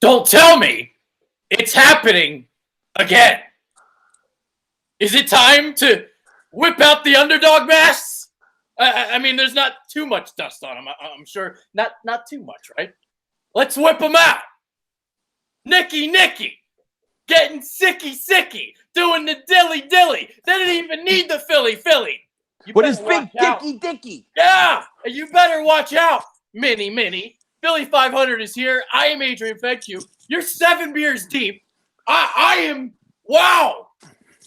Don't tell me it's happening again. Is it time to whip out the underdog masks? I mean, there's not too much dust on them. I'm sure not too much, right? Let's whip them out. Nicky, getting sicky, doing the dilly. They didn't even need the Philly. What is big Dicky? Yeah, you better watch out, Mini. Philly 500 is here. I am Adrian Fedq. You're 7 beers deep. I am. Wow,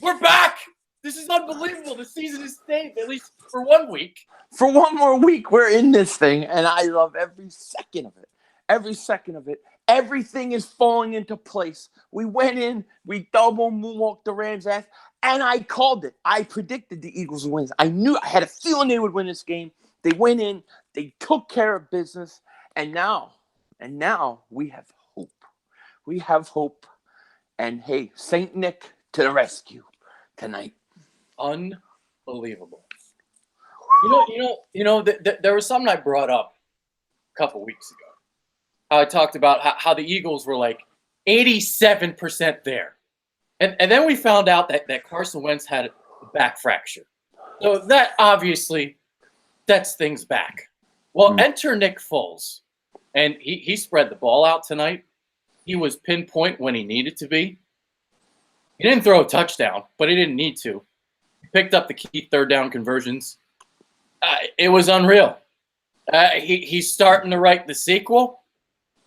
we're back. This is unbelievable. The season is staying at least for 1 week. For 1 more week, we're in this thing, and I love every second of it. Everything is falling into place. We went in, we double moonwalked the Rams' ass, and I called it. I predicted the Eagles would win. I had a feeling they would win this game. They went in, they took care of business, and now we have hope. We have hope, and hey, Saint Nick to the rescue tonight. Unbelievable. There was something I brought up a couple weeks ago. I talked about how the Eagles were like 87% there. And then we found out that Carson Wentz had a back fracture. So that obviously sets things back. Well, enter Nick Foles. And he spread the ball out tonight. He was pinpoint when he needed to be. He didn't throw a touchdown, but he didn't need to. He picked up the key third down conversions. It was unreal. He's starting to write the sequel.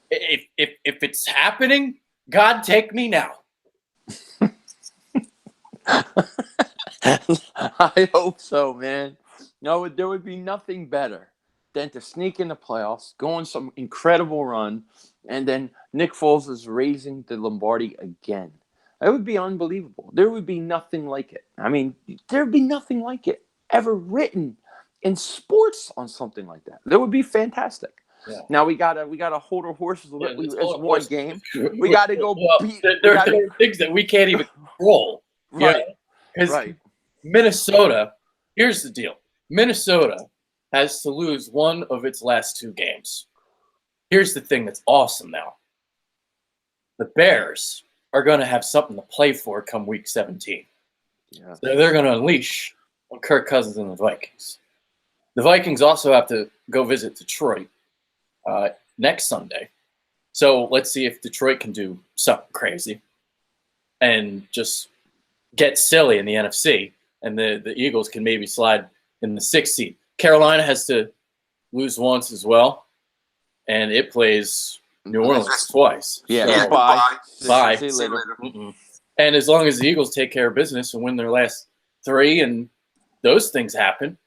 If it's happening, God take me now. I hope so, man. No, there would be nothing better than to sneak in the playoffs, go on some incredible run, and then Nick Foles is raising the Lombardi again. It would be unbelievable. There would be nothing like it. I mean, there would be nothing like it ever written in sports on something like that. That would be fantastic. Yeah. Now we gotta hold our horses a little bit. It's one game. We gotta go beat. There are things that we can't even control. Right. Because Minnesota. Here's the deal. Minnesota has to lose one of its last 2 games. Here's the thing that's awesome now. The Bears are going to have something to play for come week 17. Yeah. So they're going to unleash on Kirk Cousins and the Vikings. The Vikings also have to go visit Detroit next Sunday. So let's see if Detroit can do something crazy and just get silly in the NFC, and the Eagles can maybe slide in the 6th seed. Carolina has to lose once as well, and it plays New Orleans twice. Yeah, so, bye. See you later. And as long as the Eagles take care of business and win their last 3, and those things happen,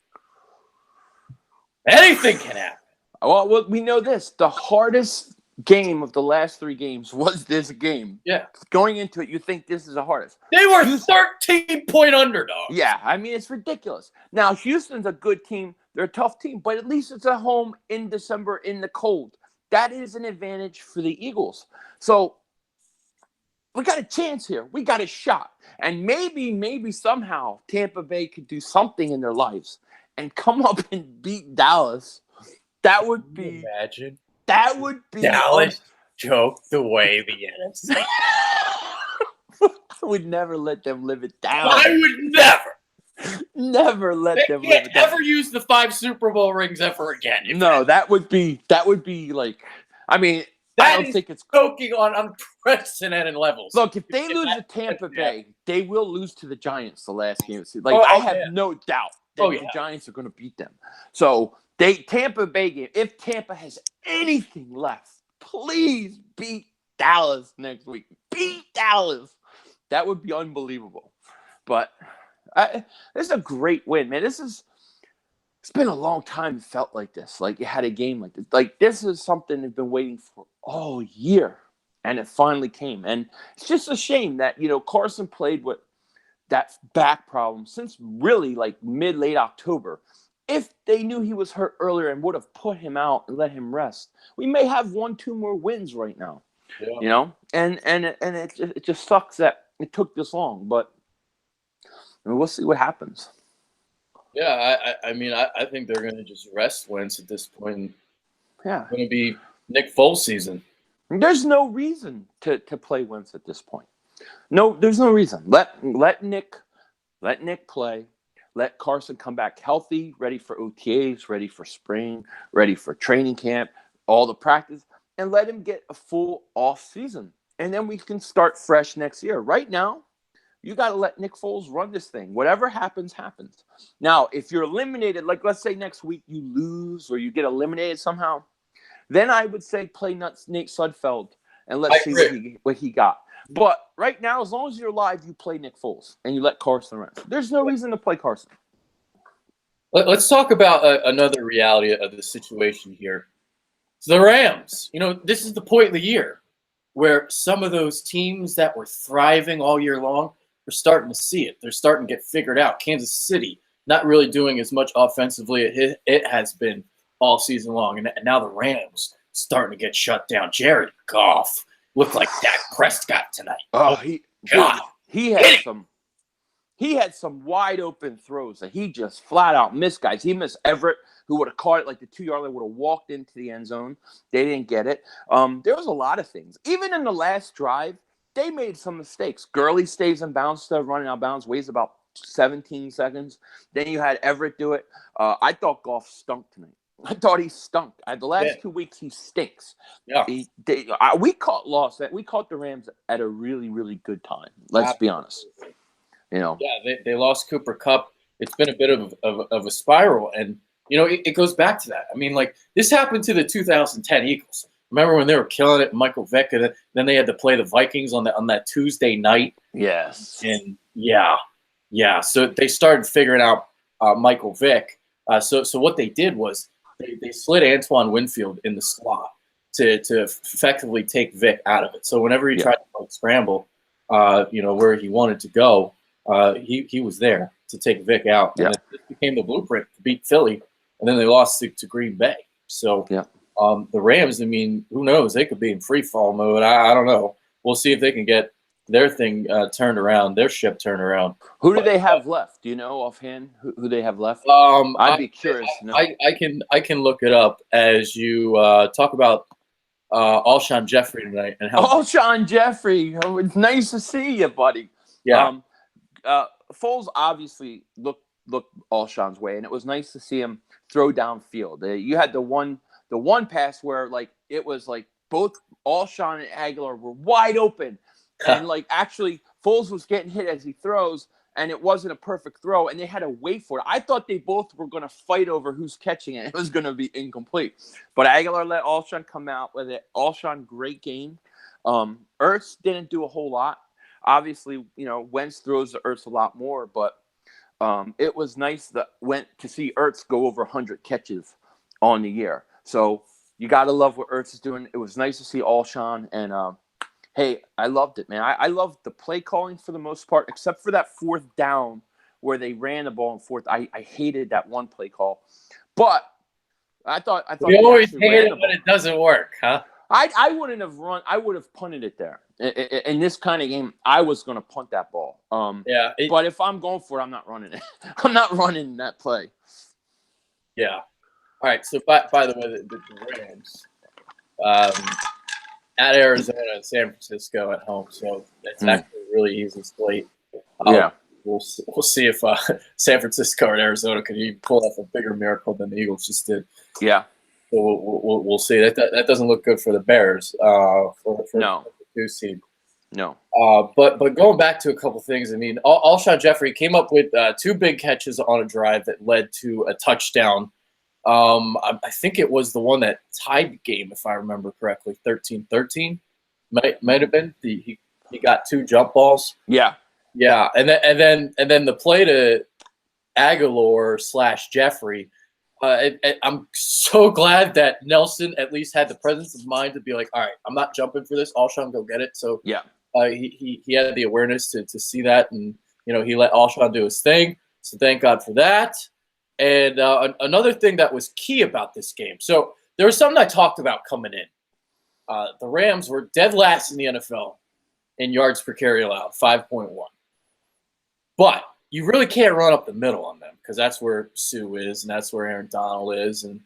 anything can happen. Well, we know this. The hardest game of the last 3 games was this game. Yeah. Going into it, you think this is the hardest. They were 13-point underdogs. Yeah, I mean, it's ridiculous. Now, Houston's a good team. They're a tough team, but at least it's at home in December in the cold. That is an advantage for the Eagles. So we got a chance here. We got a shot. And maybe somehow Tampa Bay could do something in their lives and come up and beat Dallas. That would be – imagine. That would be Dallas choked away the NFC. I would never let them live it down. I would never let them live it down. They can't ever use the 5 Super Bowl rings ever again. No, that would be like, I mean, I don't think it's choking on unprecedented levels. Look, if they lose to Tampa Bay, they will lose to the Giants the last game. Like, I have no doubt that the Giants are going to beat them. So Tampa Bay game, if Tampa has anything left, please beat Dallas next week. Beat Dallas. That would be unbelievable. But this is a great win, man. It's been a long time it felt like this. Like you had a game like this. Like this is something they've been waiting for all year. And it finally came. And it's just a shame that, Carson played with that back problem since really like late October. If they knew he was hurt earlier and would have put him out and let him rest, we may have 1-2 more wins right now. Yeah. And it just sucks that it took this long, but we'll see what happens. Yeah, I mean, I think they're going to just rest Wentz at this point. Yeah, it's going to be Nick Foles season. There's no reason to play Wentz at this point. No, there's no reason. Let Nick play. Let Carson come back healthy, ready for OTAs, ready for spring, ready for training camp, all the practice, and let him get a full off season. And then we can start fresh next year. Right now, you got to let Nick Foles run this thing. Whatever happens, happens. Now, if you're eliminated, like let's say next week you lose or you get eliminated somehow, then I would say play Nate Sudfeld and let's see what he got. But right now, as long as you're alive, you play Nick Foles and you let Carson run. There's no reason to play Carson. Let's talk about another reality of the situation here. So the Rams, this is the point of the year where some of those teams that were thriving all year long are starting to see it. They're starting to get figured out. Kansas City not really doing as much offensively as it has been all season long. And now the Rams starting to get shut down. Jared Goff looked like Dak Prescott tonight. Oh, he had some wide open throws that he just flat out missed, guys. He missed Everett, who would have caught it like the 2-yard line, would have walked into the end zone. They didn't get it. There was a lot of things. Even in the last drive, they made some mistakes. Gurley stays in bounds instead of running out of bounds, waits about 17 seconds. Then you had Everett do it. I thought Goff stunk tonight. I thought he stunk. The last 2 weeks, he stinks. Yeah. We caught the Rams at a really, really good time. Let's be honest. Yeah, they lost Cooper Kupp. It's been a bit of a spiral, and it goes back to that. I mean, like this happened to the 2010 Eagles. Remember when they were killing it, Michael Vick, and then they had to play the Vikings on that Tuesday night. Yes. And yeah. So they started figuring out Michael Vick. So what they did was they slid Antoine Winfield in the slot to effectively take Vick out of it. So whenever he tried to scramble, where he wanted to go, he was there to take Vick out. Yeah. And it became the blueprint to beat Philly, and then they lost to Green Bay. So the Rams, I mean, who knows? They could be in free fall mode. I don't know. We'll see if they can get their thing turned around, their ship turned around. Who do they have left? Do you know offhand who they have left? I'd be curious to know. I can look it up as you talk about Alshon Jeffrey tonight. And Alshon Jeffrey, it's nice to see you, buddy. Yeah. Foles obviously looked Alshon's way, and it was nice to see him throw downfield. You had the one pass where it was like both Alshon and Aguilar were wide open. And actually Foles was getting hit as he throws, and it wasn't a perfect throw, and they had to wait for it. I thought they both were going to fight over who's catching it. It was going to be incomplete. But Aguilar let Alshon come out with it. Alshon, great game. Ertz didn't do a whole lot. Obviously, Wentz throws to Ertz a lot more, but it was nice to see Ertz go over 100 catches on the year. So you got to love what Ertz is doing. It was nice to see Alshon, and hey, I loved it, man. I loved the play calling for the most part, except for that fourth down where they ran the ball in fourth. I hated that one play call, but I thought we always hate it when it doesn't work, huh? I wouldn't have run. I would have punted it there. In this kind of game, I was going to punt that ball. But if I'm going for it, I'm not running it. I'm not running that play. Yeah. All right. So by the way, the Rams at Arizona and San Francisco at home, so that's actually a really easy slate. We'll see if San Francisco or Arizona can even pull off a bigger miracle than the Eagles just did. Yeah. So we'll see. That doesn't look good for the Bears. For no. The 2 seed. No. But going back to a couple things, I mean, Alshon Jeffrey came up with 2 big catches on a drive that led to a touchdown. I think it was the one that tied the game, if I remember correctly, 13-13. Might have been. He got 2 jump balls. Yeah. Yeah, and then the play to Aguilar / Jeffrey. I'm so glad that Nelson at least had the presence of mind to be like, all right, I'm not jumping for this. Alshon, go get it. So he had the awareness to see that, and he let Alshon do his thing. So thank God for that. And another thing that was key about this game. So there was something I talked about coming in. The Rams were dead last in the NFL in yards per carry allowed, 5.1. But you really can't run up the middle on them because that's where Sue is, and that's where Aaron Donald is, and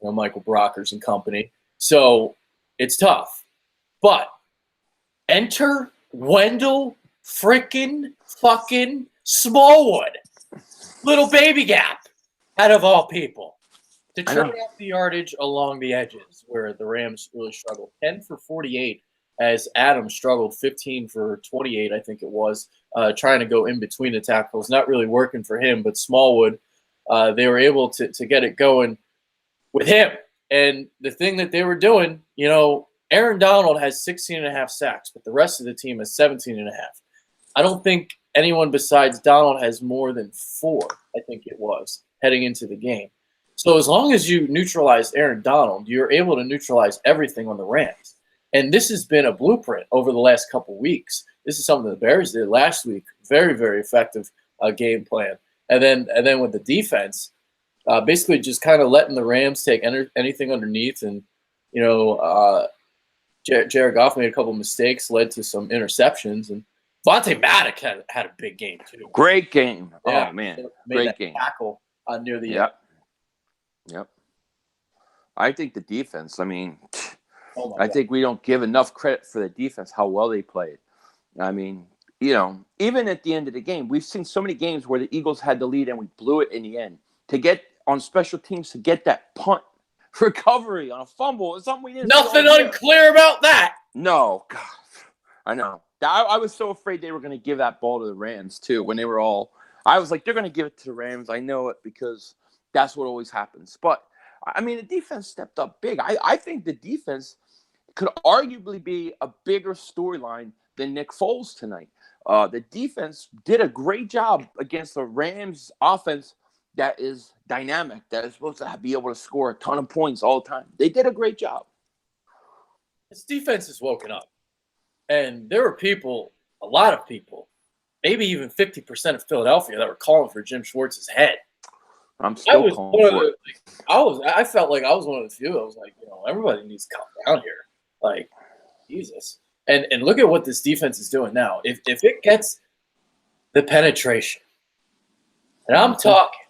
Michael Brockers and company. So it's tough. But enter Wendell freaking fucking Smallwood. Little baby gap, out of all people. To turn off the yardage along the edges where the Rams really struggled. 10 for 48 as Adam struggled 15 for 28, I think it was, trying to go in between the tackles. Not really working for him, but Smallwood, they were able to get it going with him. And the thing that they were doing, Aaron Donald has 16.5 sacks, but the rest of the team has 17.5. I don't think anyone besides Donald has more than 4, I think it was, heading into the game. So as long as you neutralize Aaron Donald, you're able to neutralize everything on the Rams. And this has been a blueprint over the last couple of weeks. This is something the Bears did last week. Very, very effective game plan. And then with the defense, basically just kind of letting the Rams take anything underneath. And, Jared Goff made a couple of mistakes, led to some interceptions. And Vontae Maddox had a big game, too. Great game. Yeah, oh, man. Great game. Tackle near the end. Yep. I think the defense, I think we don't give enough credit for the defense, how well they played. Even at the end of the game, we've seen so many games where the Eagles had the lead and we blew it in the end. To get on special teams, to get that punt recovery on a fumble is something we didn't. Nothing unclear about that. No, God, I know. I was so afraid they were going to give that ball to the Rams too. When they were all, I was like, they're going to give it to the Rams. I know it because that's what always happens. But the defense stepped up big. I think the defense could arguably be a bigger storyline than Nick Foles tonight. The defense did a great job against the Rams offense that is dynamic, that is supposed to be able to score a ton of points all the time. They did a great job. This defense is woken up. And there were people, a lot of people, maybe even 50% of Philadelphia that were calling for Jim Schwartz's head. I'm still calling for it. I felt like I was one of the few. I was like, everybody needs to calm down here. Like, Jesus. And look at what this defense is doing now. If it gets the penetration, and I'm talking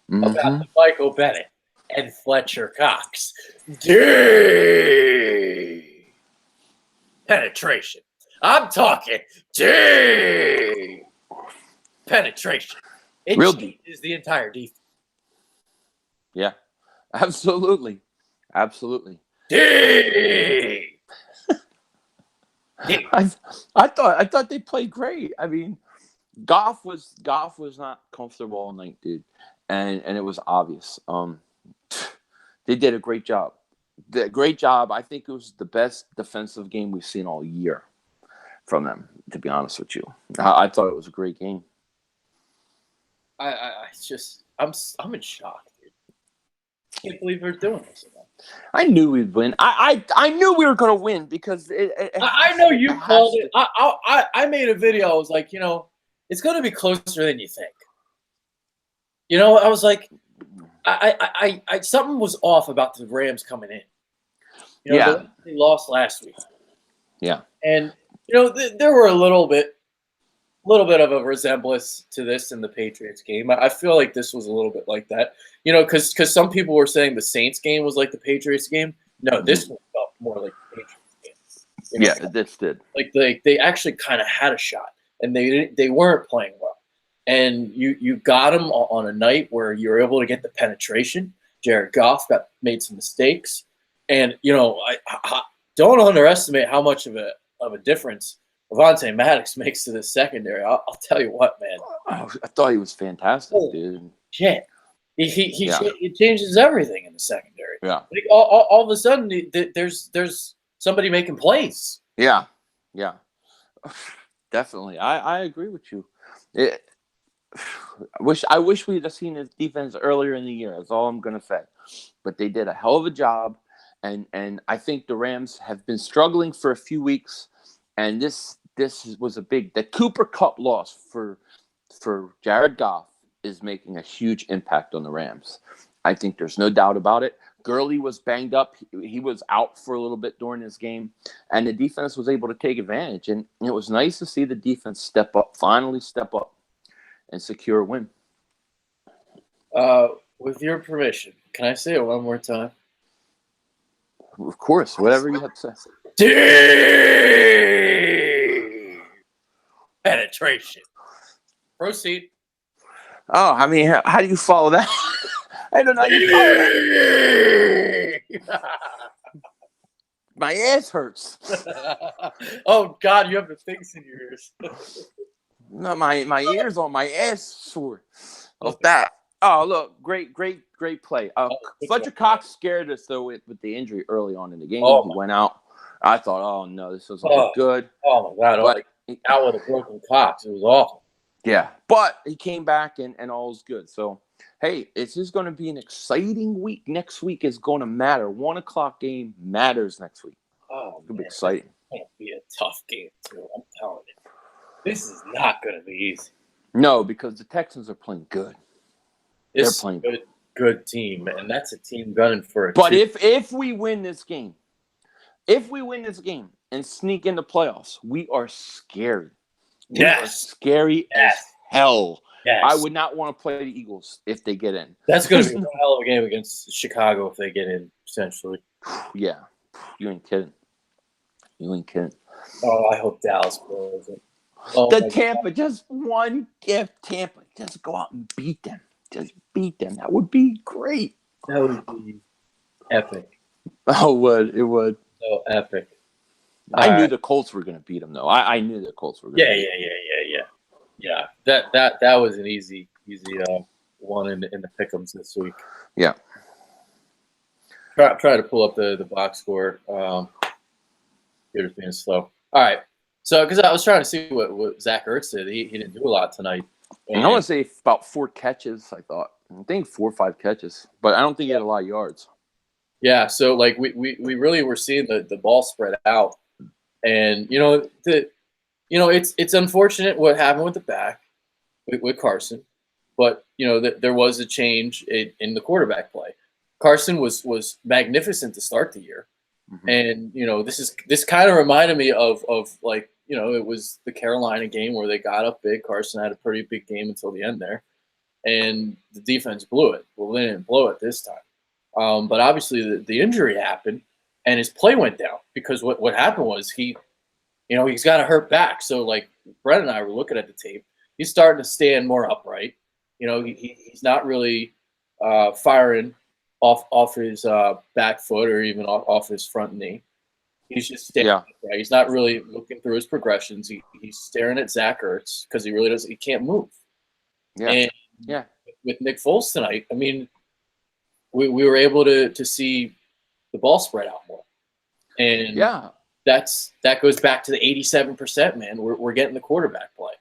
about the Michael Bennett and Fletcher Cox. Penetration. I'm talking penetration. It changes the entire defense. Yeah, absolutely. I thought they played great. Goff was not comfortable all night, dude, and it was obvious. They did a great job. I think it was the best defensive game we've seen all year from them. To be honest with you, I thought it was a great game. I'm in shock, dude. I can't believe they're doing this again. I knew we'd win. I knew we were going to win because I know you called it. I made a video. I was like, it's going to be closer than you think. I was like, I something was off about the Rams coming in. They lost last week. Yeah, and there were a little bit of a resemblance to this in the Patriots game. I feel like this was a little bit like that. Because some people were saying the Saints game was like the Patriots game. No, this one felt more like the Patriots game. Yeah, this did. Like they actually kind of had a shot, and they weren't playing well. And you got them on a night where you were able to get the penetration. Jared Goff made some mistakes, and I don't underestimate how much of a difference Vontae Maddox makes to the secondary. I'll tell you what, man. Oh, I thought he was fantastic, dude. Shit. He changes everything in the secondary. Yeah. Like all of a sudden, there's somebody making plays. Yeah. Definitely. I agree with you. I wish we'd have seen his defense earlier in the year. That's all I'm gonna say. But they did a hell of a job, and I think the Rams have been struggling for a few weeks, and this was the Cooper Kupp loss for Jared Goff is making a huge impact on the Rams. I think there's no doubt about it. Gurley was banged up. He was out for a little bit during this game, and the defense was able to take advantage. And it was nice to see the defense finally step up, and secure a win. With your permission, can I say it one more time? Of course, whatever you have to say. penetration. Proceed. Oh, I mean, how do you follow that? I don't know how you follow that. My ass hurts. Oh God, you have the things in your ears. No, my ears on my ass sore. Of that. Oh, look, great play. Fletcher Cox scared us though with the injury early on in the game. He went out. I thought, oh no, this doesn't look good. Oh my God! But out with a broken Cox, it was awful. Yeah, but he came back and all's good. So, hey, it's just going to be an exciting week. Next week is going to matter. 1 o'clock game matters next week. Oh, it's going to be exciting. It's going to be a tough game too. I'm telling you, this is not going to be easy. No, because the Texans are playing good. They're playing good team, and that's a team gunning for it. But if we win this game, and sneak in the playoffs, we are scary. We are scary as hell. Yes. I would not want to play the Eagles if they get in. That's going to be a hell of a game against Chicago if they get in, potentially. Yeah. You ain't kidding. Oh, I hope Dallas blows it. Tampa, God. Just one gift, Tampa. Just go out and beat them. Just beat them. That would be great. That would be epic. Oh, it would. So epic. I knew the Colts were going to beat them, though. I knew the Colts were going to beat them. Yeah. That was an easy one in the pick'ems this week. Yeah. Try to pull up the box score. Computer's being slow. All right. So, because I was trying to see what Zach Ertz did. He didn't do a lot tonight. And I want to say about 4 catches, I thought. I think 4 or 5 catches. But I don't think he had a lot of yards. Yeah, so like we really were seeing the ball spread out. And it's unfortunate what happened with the back with Carson. But there was a change in the quarterback play. Carson was magnificent to start the year. Mm-hmm. And this kind of reminded me of like it was the Carolina game where they got up big. Carson had a pretty big game until the end there, and the defense blew it. Well, they didn't blow it this time, but obviously the injury happened, and his play went down because what happened was he's got a hurt back. So like Brett and I were looking at the tape, he's starting to stand more upright. He's not really firing off his back foot or even off his front knee. He's just standing upright. He's not really looking through his progressions. He's staring at Zach Ertz because he really doesn't. He can't move. Yeah. And with Nick Foles tonight, I mean, we were able to see the ball spread out more. And that goes back to the 87%, man. We're getting the quarterback play.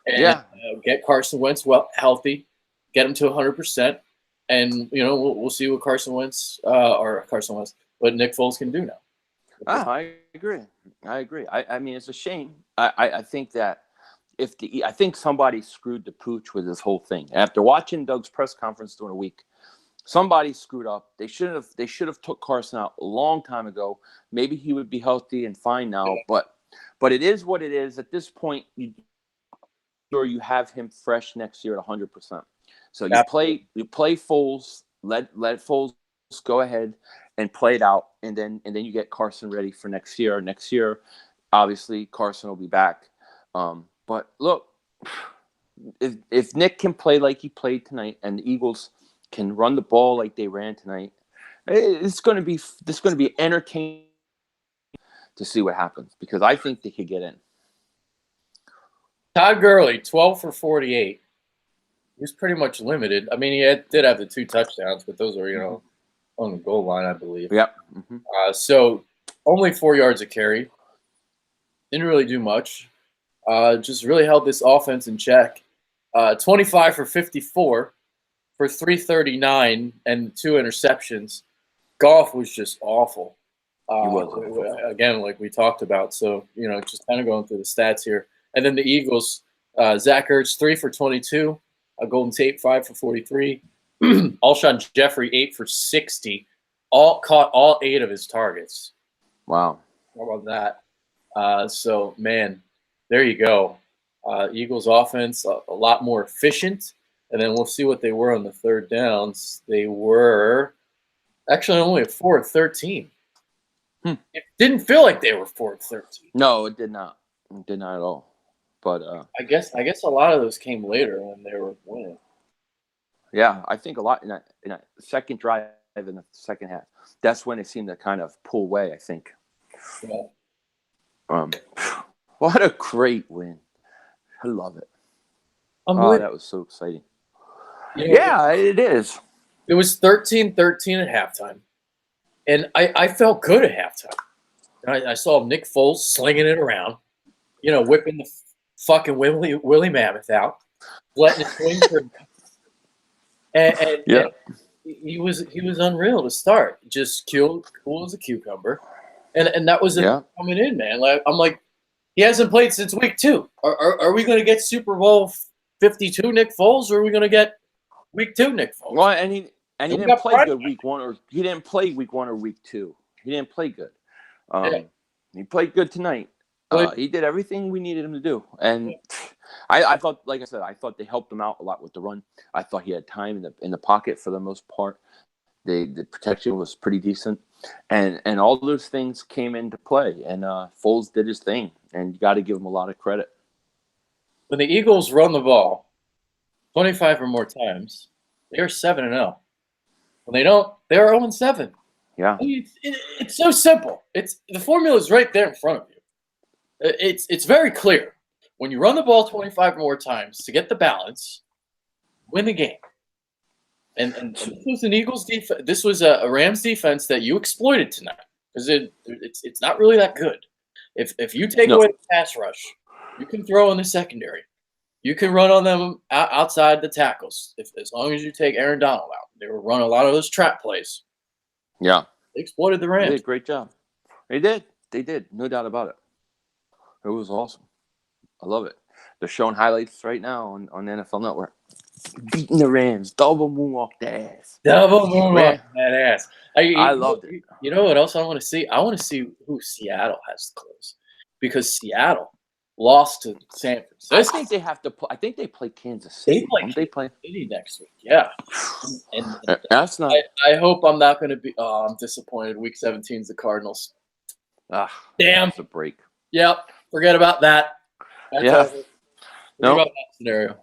And get Carson Wentz healthy, get him to 100%. And we'll see what what Nick Foles can do now. I agree. I mean, it's a shame. I think that I think somebody screwed the pooch with this whole thing. After watching Doug's press conference during a week, somebody screwed up. They should have took Carson out a long time ago. Maybe he would be healthy and fine now. But it is what it is. At this point, you have him fresh next year at 100%. So you play Foles, let Foles go ahead and play it out, and then you get Carson ready for next year. Next year, obviously Carson will be back. But look, if Nick can play like he played tonight, and the Eagles can run the ball like they ran tonight, it's going to be entertaining to see what happens, because I think they could get in. Todd Gurley, 12 for 48. He was pretty much limited. I mean, he did have the 2 touchdowns, but those were, on the goal line, I believe. Yep. Mm-hmm. So only 4 yards a carry. Didn't really do much. Just really held this offense in check. 25 for 54 for 339 and 2 interceptions. Goff was just awful. Again, like we talked about. So, just kind of going through the stats here. And then the Eagles, Zach Ertz, 3 for 22. Golden Tate, 5 for 43. Alshon Jeffrey, 8 for 60. Caught all 8 of his targets. Wow. How about that? So, man, there you go. Eagles offense, a lot more efficient. And then we'll see what they were on the third downs. They were actually only at 4 of 13. It Didn't feel like they were 4-13. No, it did not. It did not at all. But I guess a lot of those came later when they were winning. Yeah, I think a lot in that second drive in the second half. That's when it seemed to kind of pull away, I think. Yeah. What a great win. I love it. That was so exciting. Yeah, it is. It was 13-13 at halftime. And I felt good at halftime. I saw Nick Foles slinging it around, whipping the fucking Willie Mammoth out, letting it swing for him. And he was unreal to start. Just cool as a cucumber. And that was coming in, man. I'm like, he hasn't played since week 2. Are we going to get Super Bowl 52 Nick Foles, or are we going to get week 2 Nick Foles? Well, and he didn't play good week 1, or he didn't play week 1 or week 2. He didn't play good. He played good tonight. He did everything we needed him to do, and I thought, like I said, I thought they helped him out a lot with the run. I thought he had time in the pocket for the most part. The protection was pretty decent, and all those things came into play. And Foles did his thing, and you got to give him a lot of credit. When the Eagles run the ball 25 or more times, they're 7-0. When they don't, they're 0-7. Yeah, it's so simple. The formula is right there in front of you. It's very clear. When you run the ball 25 or more times to get the balance, win the game. And this was an Eagles defense. This was a Rams defense that you exploited tonight, because it's not really that good. If you take away the pass rush, you can throw in the secondary. You can run on them outside the tackles. As long as you take Aaron Donald out, they were running a lot of those trap plays. Yeah, they exploited the Rams. They did a great job. They did, no doubt about it. It was awesome. I love it. They're showing highlights right now on NFL Network. Beating the Rams. Double moonwalk that ass. Double moonwalk that ass. I loved it. You know what else I want to see? I want to see who Seattle has to close. Because Seattle lost to San Francisco. I think they have to play. I think they play Kansas City. They play City next week. Yeah. And that's not. I hope I'm not going to be. Oh, I'm disappointed. Week 17 is the Cardinals. Damn. It's a break. Yep. Forget about that. Forget about that scenario.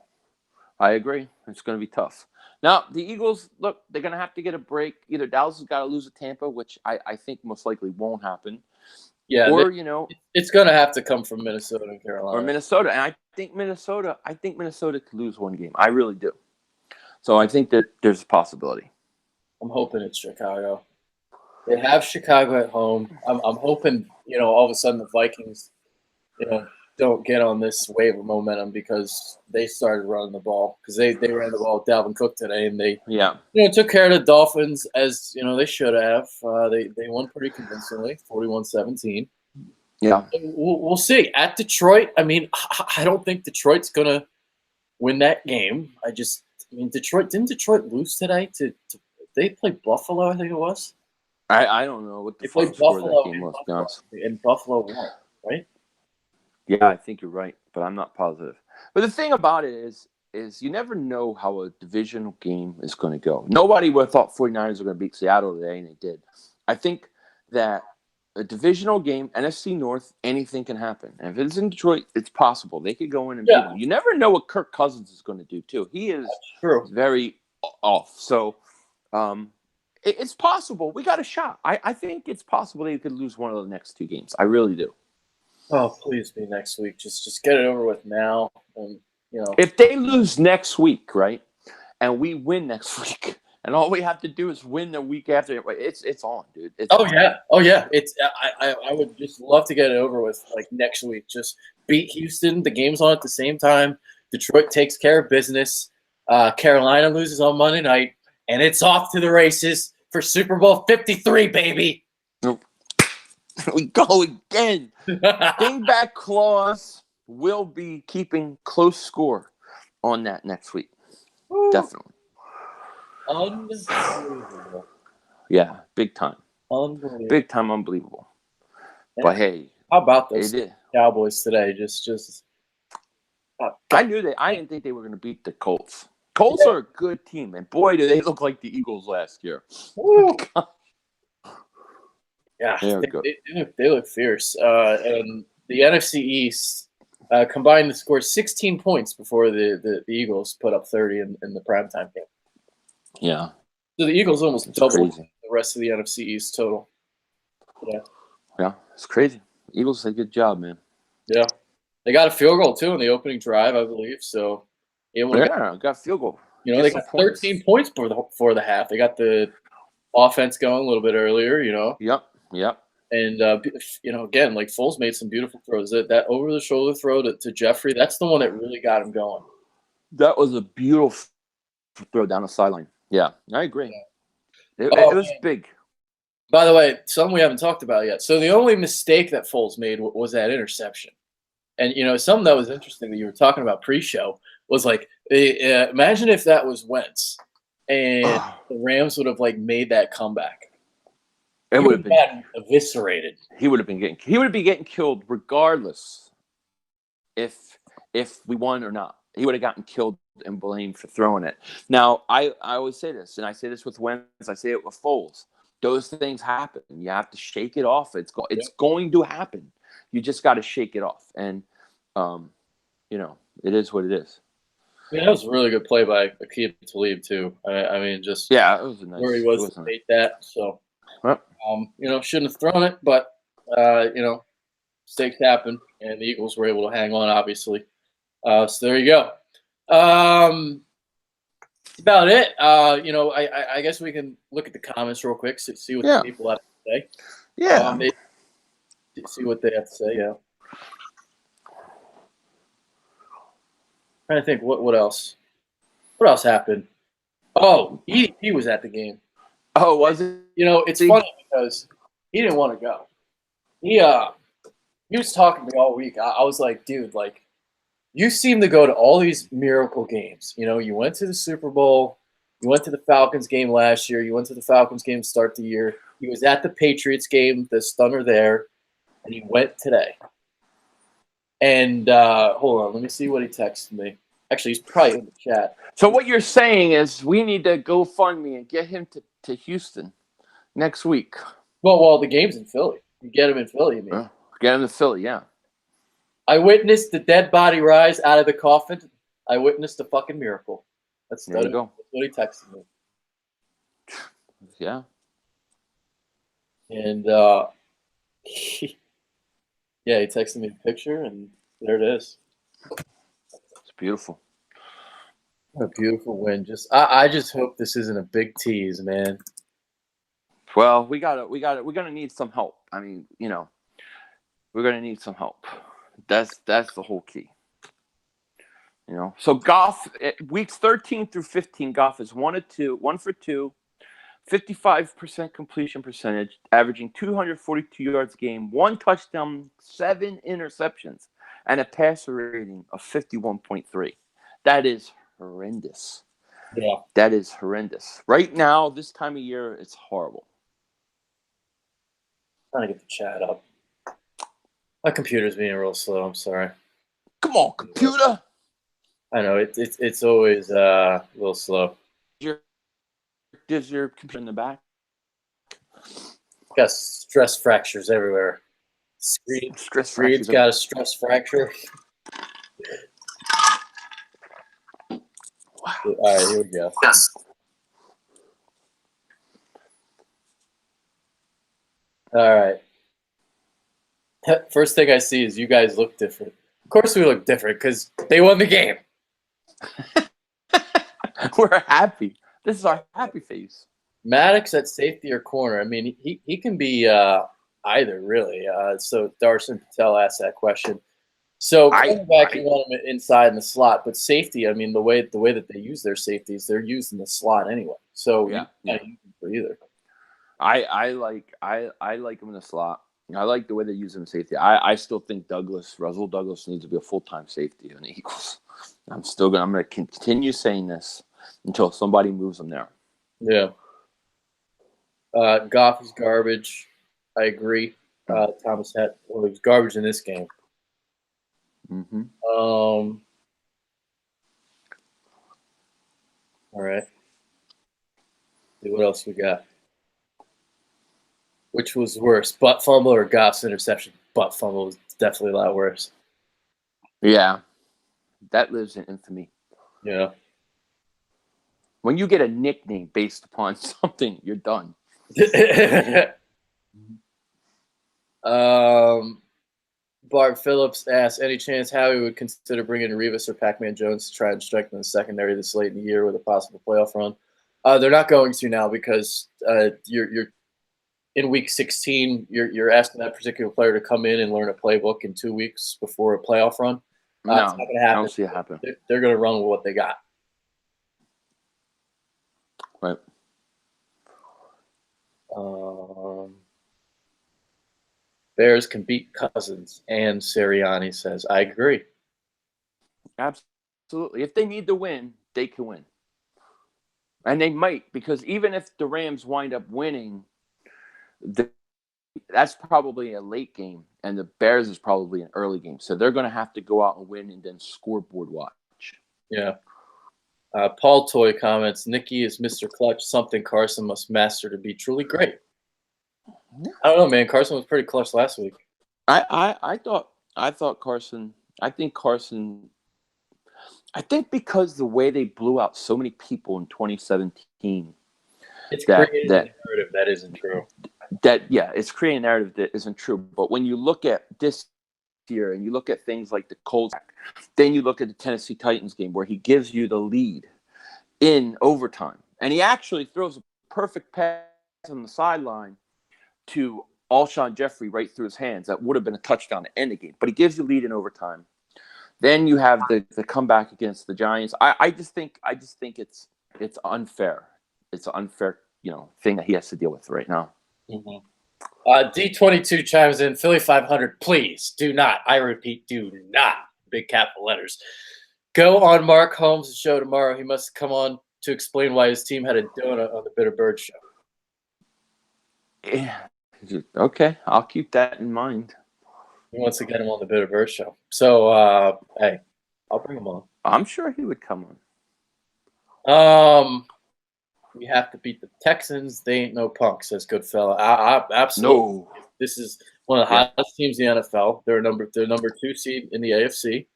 I agree. It's going to be tough. Now, the Eagles, look, they're going to have to get a break. Either Dallas has got to lose to Tampa, which I think most likely won't happen. Yeah. Or, it's going to have to come from Minnesota and Carolina. Or Minnesota. And I think Minnesota could lose one game. I really do. So I think that there's a possibility. I'm hoping it's Chicago. They have Chicago at home. I'm hoping, all of a sudden the Vikings, don't get on this wave of momentum, because they started running the ball, because they ran the ball with Dalvin Cook today, and they took care of the Dolphins as they should have. They won pretty convincingly, 41-17. Yeah, we'll see. At Detroit, I don't think Detroit's gonna win that game. Didn't Detroit lose today to they played Buffalo? I think it was. I don't know what the final score of that game was. And Buffalo won, right? Yeah, I think you're right, but I'm not positive. But the thing about it is you never know how a divisional game is going to go. Nobody would have thought 49ers were going to beat Seattle today, and they did. I think that a divisional game, NFC North, anything can happen. And if it's in Detroit, it's possible. They could go in and beat them. You never know what Kirk Cousins is going to do, too. He is very off. So it's possible. We got a shot. I think it's possible they could lose one of the next 2 games. I really do. Oh, please be next week. Just get it over with now. And if they lose next week, right, and we win next week, and all we have to do is win the week after, it's on, dude. Yeah. It's I would just love to get it over with, like, next week. Just beat Houston. The game's on at the same time. Detroit takes care of business. Carolina loses on Monday night, and it's off to the races for Super Bowl 53, baby. We go again. Dingback Claus will be keeping close score on that next week. Ooh. Definitely. Unbelievable. Yeah, big time. Unbelievable. Big time unbelievable. Yeah. But hey. How about those Cowboys today? Just I knew that. I didn't think they were going to beat the Colts. Colts are a good team, and boy, do they look like the Eagles last year. Yeah, They're good. they look fierce. And the NFC East combined to score 16 points before the Eagles put up 30 in the primetime game. Yeah. So the Eagles almost doubled crazy. the rest of the NFC East total. Yeah. Yeah, it's crazy. Eagles did a good job, man. Yeah. They got a field goal, too, in the opening drive, I believe. So, got field goal. They got 13 points for the half. They got the offense going a little bit earlier, Yep. And, again, like Foles made some beautiful throws. That over-the-shoulder throw to Jeffrey, that's the one that really got him going. That was a beautiful throw down the sideline. Yeah, I agree. Yeah. It was big. By the way, something we haven't talked about yet. So the only mistake that Foles made was that interception. And, something that was interesting that you were talking about pre-show was like, imagine if that was Wentz and the Rams would have made that comeback. It would have been eviscerated. He would be getting killed regardless if we won or not. He would have gotten killed and blamed for throwing it. Now, I always say this, and I say this with Wentz, I say it with Foles. Those things happen. You have to shake it off. It's going to happen. You just got to shake it off. And, it is what it is. Yeah, that was a really good play by Aqib Talib, too. I mean, it was a nice. Where he was to make that. So, well, shouldn't have thrown it, but, mistakes happen, and the Eagles were able to hang on, obviously. So there you go. That's about it. I guess we can look at the comments real quick, see what the people have to say. Yeah. See what they have to say, yeah. Trying to think what else. What else happened? Oh, he was at the game. Oh, was it? It's funny because he didn't want to go. He was talking to me all week. I was like, dude, you seem to go to all these miracle games. You went to the Super Bowl. You went to the Falcons game last year. You went to the Falcons game to start the year. He was at the Patriots game, the stunner there, and he went today. And hold on, let me see what he texted me. Actually, he's probably in the chat. So what you're saying is we need to go fund me and get him to Houston next week. Well, the game's in Philly. You get him in Philly, you mean? Get him to Philly, yeah. I witnessed the dead body rise out of the coffin. I witnessed a fucking miracle. That's what he texted me. Yeah. And he texted me a picture, and there it is. It's beautiful. What a beautiful win. I just hope this isn't a big tease, man. Well, we're gonna need some help. I mean, we're gonna need some help. That's the whole key. So Goff, weeks 13 through 15, Goff is 1 for 2, 55% completion percentage, averaging 242 yards a game, 1 touchdown, 7 interceptions, and a passer rating of 51.3. That is horrendous. Yeah. That is horrendous. Right now, this time of year, it's horrible. Trying to get the chat up. My computer's being real slow. I'm sorry. Come on, computer. I know it's always a little slow. Does your computer in the back? Got stress fractures everywhere. Reed's got a stress fracture. Wow. All right, here we go. Yes. All right. First thing I see is you guys look different. Of course we look different because they won the game. We're happy. This is our happy face. Maddox at safety or corner. I mean, he can be either, really. So Darson Patel asked that question. So cornerback, you want him inside in the slot, but safety, I mean, the way that they use their safeties, they're used in the slot anyway. So you can't use them for either. I like him in the slot. I like the way they use him in safety. I still think Russell Douglas needs to be a full-time safety in the Eagles. I'm going to continue saying this until somebody moves him there. Yeah. Goff is garbage. I agree. Thomas he was garbage in this game. Mm-hmm. All right. See what else we got. Which was worse, butt fumble or Goff's interception? Butt fumble was definitely a lot worse. Yeah, that lives in infamy. Yeah. When you get a nickname based upon something, you're done. Bart Phillips asks, any chance Howie would consider bringing Revis or Pac-Man Jones to try and strengthen the secondary this late in the year with a possible playoff run? They're not going to now because you're in week 16. You're asking that particular player to come in and learn a playbook in 2 weeks before a playoff run. No, it's not going to happen. I don't see it happen. They're going to run with what they got. Right. Bears can beat Cousins, and Sirianni says, I agree. Absolutely. If they need to win, they can win. And they might, because even if the Rams wind up winning, that's probably a late game, and the Bears is probably an early game. So they're going to have to go out and win and then scoreboard watch. Yeah. Paul Toy comments, Nicky is Mr. Clutch, something Carson must master to be truly great. I don't know, man. Carson was pretty clutch last week. I thought Carson. I think because the way they blew out so many people in 2017, it's created a narrative that isn't true. It's creating a narrative that isn't true. But when you look at this year and you look at things like the Colts, then you look at the Tennessee Titans game where he gives you the lead in overtime, and he actually throws a perfect pass on the sideline to Alshon Jeffrey right through his hands. That would have been a touchdown to end the game, but he gives you lead in overtime. Then you have the comeback against the Giants. I just think it's unfair. It's an unfair, thing that he has to deal with right now. Mm-hmm. D22 chimes in, Philly 500, please do not, I repeat, do not, big capital letters, go on Mark Holmes' show tomorrow. He must come on to explain why his team had a donut on the Bitter Bird show. Yeah. Okay, I'll keep that in mind. He wants to get him on the Bitter Bird show. So, hey, I'll bring him on. I'm sure he would come on. We have to beat the Texans. They ain't no punk, says Goodfella. I absolutely. No. This is one of the hottest teams in the NFL. They're number 2 seed in the AFC.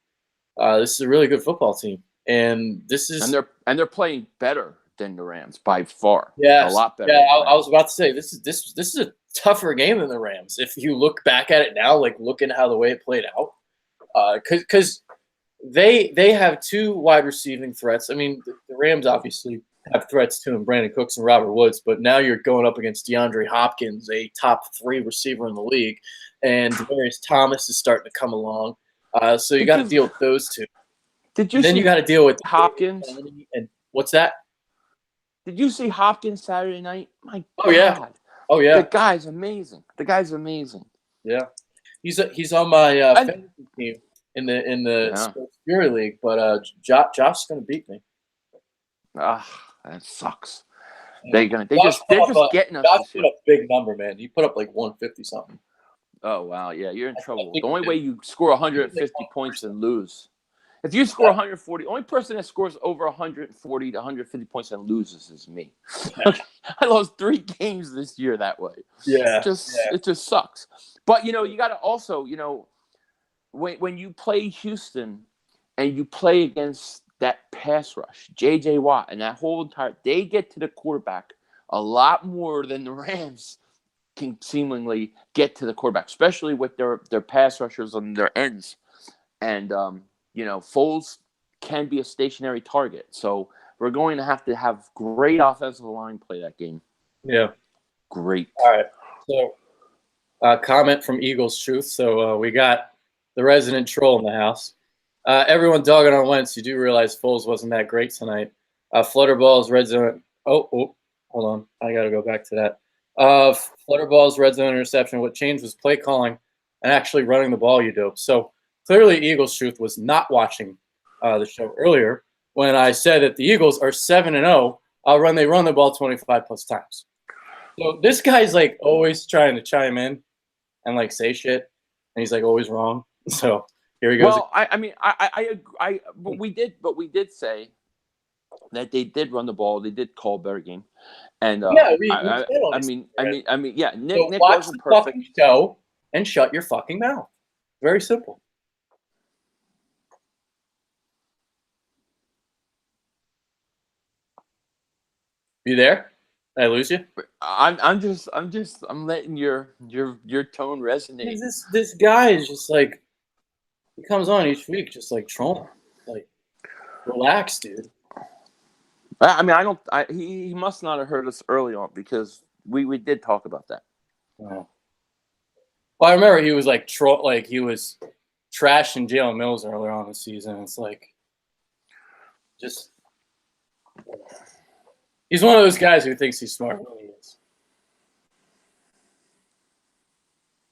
This is a really good football team, and this is they're playing better than the Rams by far. Yeah, a lot better. Yeah, I was about to say this is a tougher game than the Rams. If you look back at it now, like looking how the way it played out, because they have 2 wide receiving threats. I mean, the Rams obviously have threats too, and Brandon Cooks and Robert Woods, but now you're going up against DeAndre Hopkins, a top 3 receiver in the league, and Demaryius Thomas is starting to come along. So you got to deal with those 2. Then you got to deal with Hopkins. And what's that? Did you see Hopkins Saturday night? My God. Yeah. Oh yeah. The guy's amazing. Yeah. He's on my fantasy team in the Sports Fury League, but Josh's gonna beat me. That sucks. They're just getting us. Josh put up a big number, man. He put up like 150 something. Oh wow, yeah, you're in trouble. The only way you score 150 points and lose. If you score 140, only person that scores over 140 to 150 points and loses is me. Yeah. I lost 3 games this year that way. Yeah. It just sucks. But you got to also, when you play Houston and you play against that pass rush, J.J. Watt and that whole they get to the quarterback a lot more than the Rams can seemingly get to the quarterback, especially with their pass rushers on their ends. And Foles can be a stationary target. So we're going to have great offensive line play that game. Yeah. Great. All right. So comment from Eagles Truth. So we got the resident troll in the house. Everyone dogging on Wentz. You do realize Foles wasn't that great tonight. Flutterball's red zone. Oh, hold on. I got to go back to that. Flutterball's red zone interception. What changed was play calling and actually running the ball, you dope. So clearly, Eagles Truth was not watching the show earlier when I said that the Eagles are 7-0. They run the ball 25 plus times. So this guy's like always trying to chime in and like say shit, and he's like always wrong. So here he goes. Well, I mean, but we did say that they did run the ball. They did call a better game. And yeah, yeah, Nick so watch wasn't the perfect. fucking show and shut your fucking mouth. Very simple. You there? Did I lose you? I'm letting your tone resonate. This guy is just like, he comes on each week just like trolling. Like, relax, dude. I mean, he must not have heard us early on because we did talk about that. Oh. Well, I remember he was like he was trashing Jalen Mills earlier on the season. It's like, just, he's one of those guys who thinks he's smarter than he is.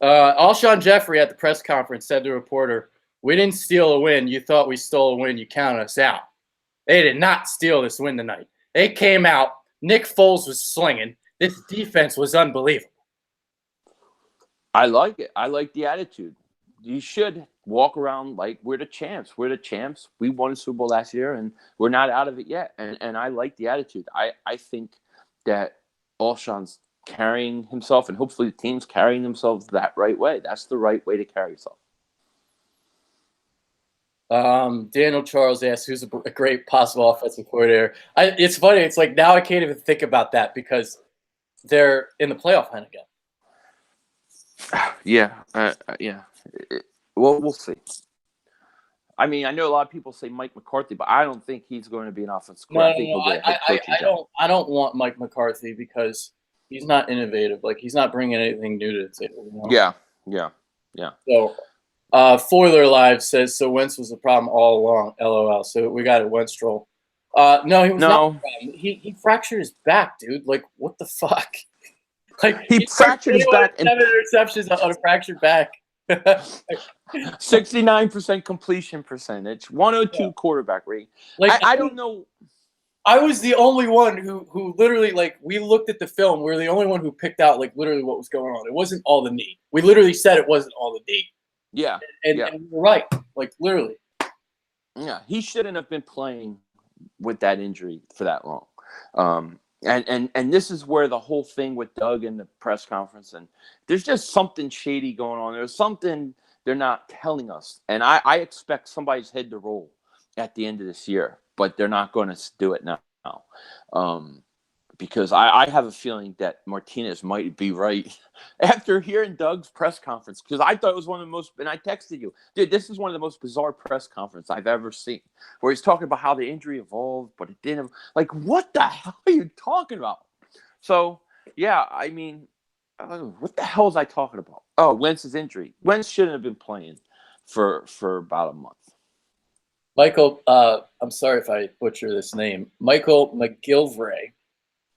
Alshon Jeffrey at the press conference said to a reporter, "We didn't steal a win. You thought we stole a win. You counted us out. They did not steal this win tonight. They came out. Nick Foles was slinging. This defense was unbelievable." I like it. I like the attitude. You should walk around like we're the champs. We're the champs. We won a Super Bowl last year, and we're not out of it yet. And I like the attitude. I think that Alshon's carrying himself, and hopefully the team's carrying themselves that right way. That's the right way to carry yourself. Daniel Charles asks, who's a great possible offensive coordinator? It's funny. It's like now I can't even think about that because they're in the playoff hunt again. Yeah. Well, we'll see. I mean, I know a lot of people say Mike McCarthy, but I don't think he's going to be an offensive coordinator. I don't want Mike McCarthy because he's not innovative. Like, he's not bringing anything new to the table. You know? Yeah. So, Foiler Live says, so Wentz was the problem all along, LOL. So we got it, Wentz troll. No, he was not the problem. He fractured his back, dude. Like, what the fuck? Like, he fractured his back. 7 interceptions on a fractured back. 69% completion percentage, 102 quarterback rating. Like, I don't know. I was the only one who literally, like, we looked at the film. We were the only one who picked out, like, literally what was going on. It wasn't all the knee. We literally said it wasn't all the knee. Yeah. And we're right. Like, literally. Yeah. He shouldn't have been playing with that injury for that long. And this is where the whole thing with Doug in the press conference, and there's just something shady going on. There's something they're not telling us. And I expect somebody's head to roll at the end of this year, but they're not going to do it now. Because I have a feeling that Martinez might be right after hearing Doug's press conference, because I thought it was one of the most, and I texted you, dude, this is one of the most bizarre press conferences I've ever seen, where he's talking about how the injury evolved, but it didn't. Like, what the hell are you talking about? So, yeah, I mean, what the hell was I talking about? Oh, Wentz's injury. Wentz shouldn't have been playing for about a month. Michael, I'm sorry if I butcher this name. Michael McGilvray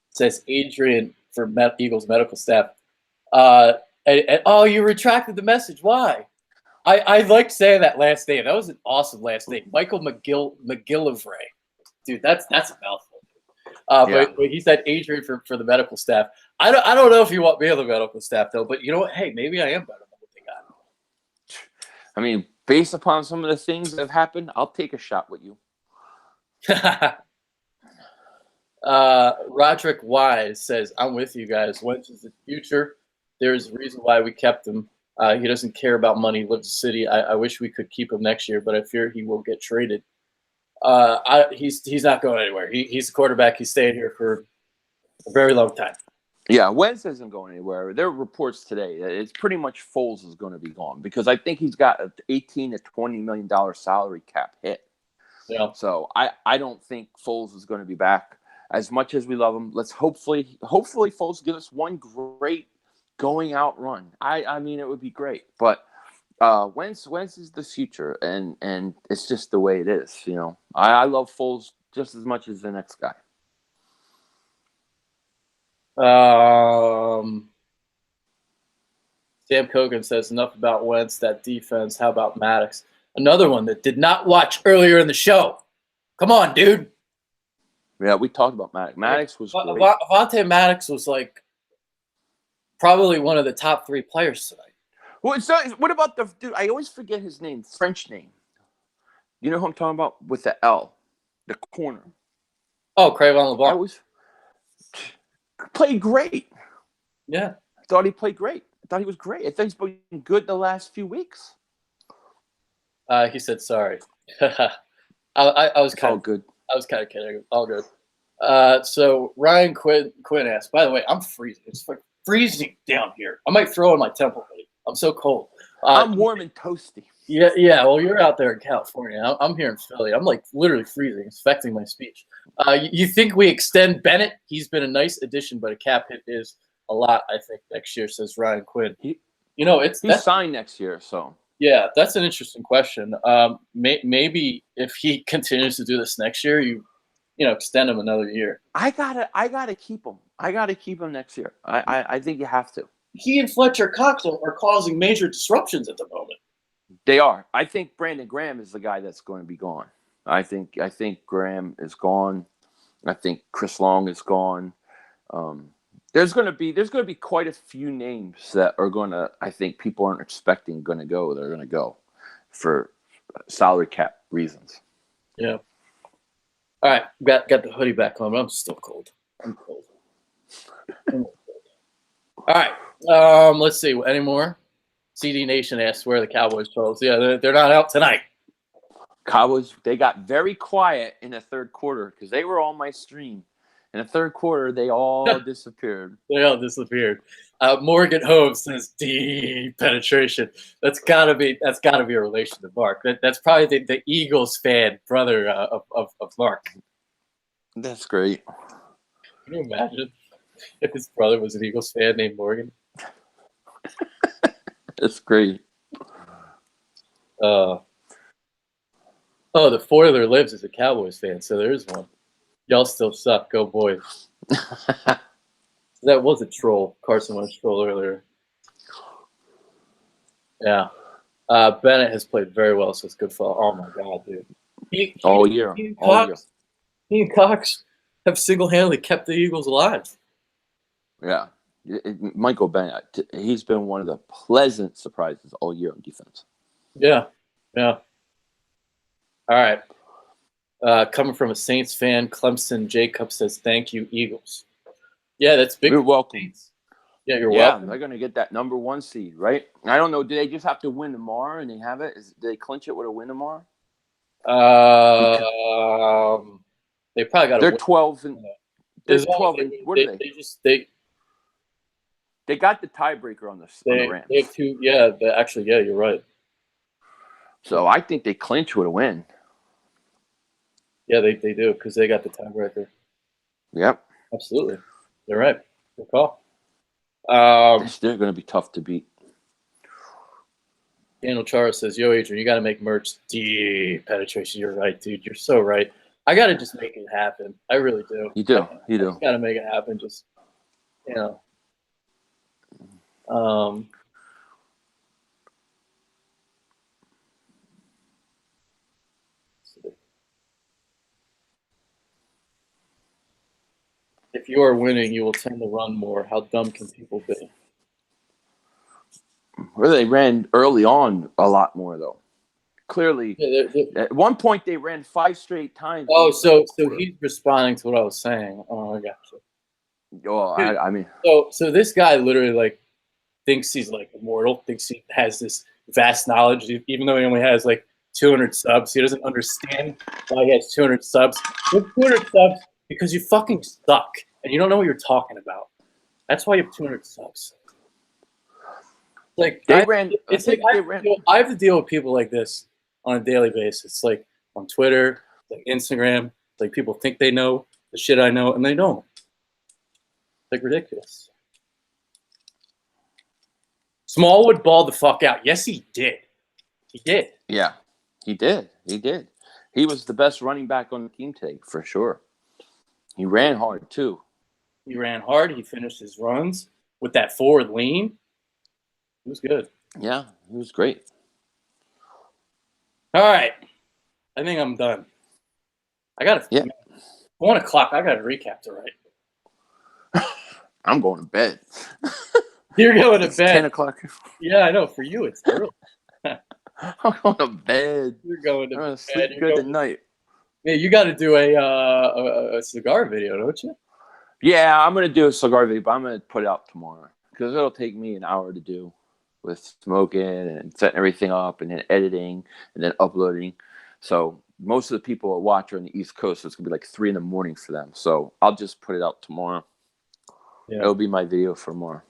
says Adrian for Eagles medical staff. You retracted the message. Why? I liked saying that last name. That was an awesome last name. Michael McGillivray. Dude, that's a mouthful. But he said Adrian for the medical staff. I don't know if you want me on the medical staff, though, but you know what? Hey, maybe I am better than what they got. I mean, based upon some of the things that have happened, I'll take a shot with you. Roderick Wise says, I'm with you guys. Wentz is the future. There's a reason why we kept him. He doesn't care about money. He lives in the city. I wish we could keep him next year, but I fear he will get traded. He's not going anywhere. He's the quarterback. He's staying here for a very long time. Yeah, Wentz isn't going anywhere. There are reports today that it's pretty much Foles is going to be gone, because I think he's got an $18 to $20 million salary cap hit. Yeah. So I don't think Foles is going to be back. As much as we love him, let's hopefully Foles give us one great going out run. I mean, it would be great. But Wentz is the future, and it's just the way it is. You know, I love Foles just as much as the next guy. Sam Kogan says, enough about Wentz, that defense. How about Maddox? Another one that did not watch earlier in the show. Come on, dude. Yeah, we talked about Maddox. Maddox was great. Avonte Maddox was like probably one of the top 3 players tonight. Well, what about the dude? I always forget his name, French name. You know who I'm talking about with the L, the corner. Oh, Crayvon I LeBlanc. was played great. Yeah. I thought he played great. I thought he was great. I think he's been good the last few weeks. He said sorry. I was It's all kind of good. I was kind of kidding. All good. So Ryan Quinn asked. By the way, I'm freezing. It's like freezing down here. I might throw in my temple hoodie. I'm so cold. I'm warm and toasty. Yeah. Well, you're out there in California. I'm here in Philly. I'm like literally freezing. It's affecting my speech. You think we extend Bennett? He's been a nice addition, but a cap hit is a lot, I think, next year, says Ryan Quinn. He's That's signed next year, so. Yeah, that's an interesting question. Maybe if he continues to do this next year, you extend him another year. I gotta keep him. I gotta keep him next year. I think you have to. He and Fletcher Cox are causing major disruptions at the moment. They are. I think Brandon Graham is the guy that's going to be gone. I think Graham is gone. I think Chris Long is gone. There's going to be quite a few names that are going to, I think people aren't expecting going to go. They're going to go for salary cap reasons. Yeah. All right, got the hoodie back on, but I'm still cold. I'm cold. All right, let's see. Any more? CD Nation asks where are the Cowboys, Charles. Yeah, they're not out tonight. Cowboys, they got very quiet in the third quarter because they were on my stream. In the third quarter, they all disappeared. They all disappeared. Morgan Hove says deep penetration. That's gotta be a relation to Mark. That's probably the Eagles fan brother of Mark. That's great. Can you imagine if his brother was an Eagles fan named Morgan? That's great. The Foiler lives as a Cowboys fan, so there is one. Y'all still suck. Go boys. That was a troll. Carson Wentz troll earlier. Yeah. Bennett has played very well, so it's good for. Oh my god, dude. All year. He and Cox have single-handedly kept the Eagles alive. Yeah. Michael Bennett, he's been one of the pleasant surprises all year on defense. Yeah. All right. Coming from a Saints fan, Clemson Jacob says, thank you, Eagles. Yeah, that's big. You're welcome. Yeah, you're welcome. They're going to get that number 1 seed, right? I don't know. Do they just have to win tomorrow and they have it? Do they clinch it with a win tomorrow? They probably got. They're 12 and. They're 12 and. What are they? They got the tiebreaker on the Rams. They have two. Yeah, actually, yeah, you're right. So I think they clinch with a win. Yeah, they do because they got the tiebreaker. Yep. Absolutely. You're right. Good call. They're going to be tough to beat. Daniel Chara says, yo, Adrian, you got to make merch. Deep penetration. You're right, dude. You're so right. I got to just make it happen. I really do. You do. I got to make it happen. Just, if you are winning, you will tend to run more. How dumb can people be? Well, they ran early on a lot more, though. Clearly, at one point they ran 5 straight times. Oh, so he's responding to what I was saying. Oh, I got you. Oh, I mean, so this guy literally thinks he's immortal. Thinks he has this vast knowledge, even though he only has 200 subs. He doesn't understand why he has 200 subs. You have 200 subs because you fucking suck and you don't know what you're talking about. That's why you have 200 subs. I have to deal with people like this on a daily basis. On Twitter, Instagram. People think they know the shit I know, and they don't. Ridiculous. Smallwood balled the fuck out. Yes, he did. He did. Yeah, he did. He was the best running back on the team today, for sure. He ran hard, too. He ran hard. He finished his runs with that forward lean. It was good. Yeah, he was great. All right. I think I'm done. I got 1 o'clock. I got to recap tonight. I'm going to bed. You're going to bed. 10 o'clock. Yeah, I know. For you, it's early. I'm going to bed. You're going to I'm bed. sleep good tonight. Yeah, you got to do a cigar video, don't you? Yeah, I'm gonna do a cigar video, but I'm gonna put it out tomorrow because it'll take me an hour to do, with smoking and setting everything up, and then editing, and then uploading. So most of the people that watch are on the East Coast, so it's gonna be like 3 a.m. for them. So I'll just put it out tomorrow. Yeah. It'll be my video for more.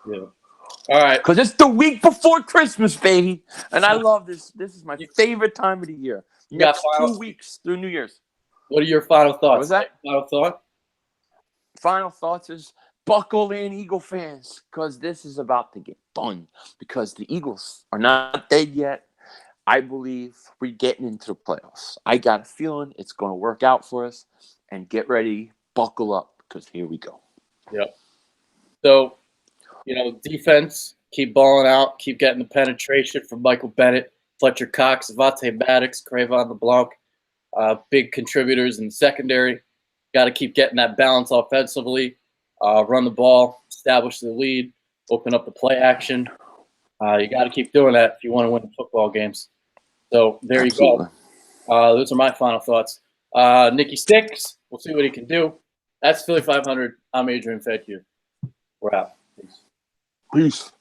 Yeah. All right. Because it's the week before Christmas, baby. And I love this. This is my favorite time of the year. Next 2 weeks through New Year's. What are your final thoughts? What was that? Final thought? Final thoughts is buckle in, Eagle fans, because this is about to get fun. Because the Eagles are not dead yet. I believe we're getting into the playoffs. I got a feeling it's going to work out for us. And get ready, buckle up, because here we go. Yep. So, defense, keep balling out, keep getting the penetration from Michael Bennett, Fletcher Cox, Vontae Maddox, Cravon LeBlanc, big contributors in the secondary. Got to keep getting that balance offensively, run the ball, establish the lead, open up the play action. You got to keep doing that if you want to win football games. So there Absolutely. You go. Those are my final thoughts. Nicky Sticks, we'll see what he can do. That's Philly 500. I'm Adrian Fedke. We're out. Peace. Peace.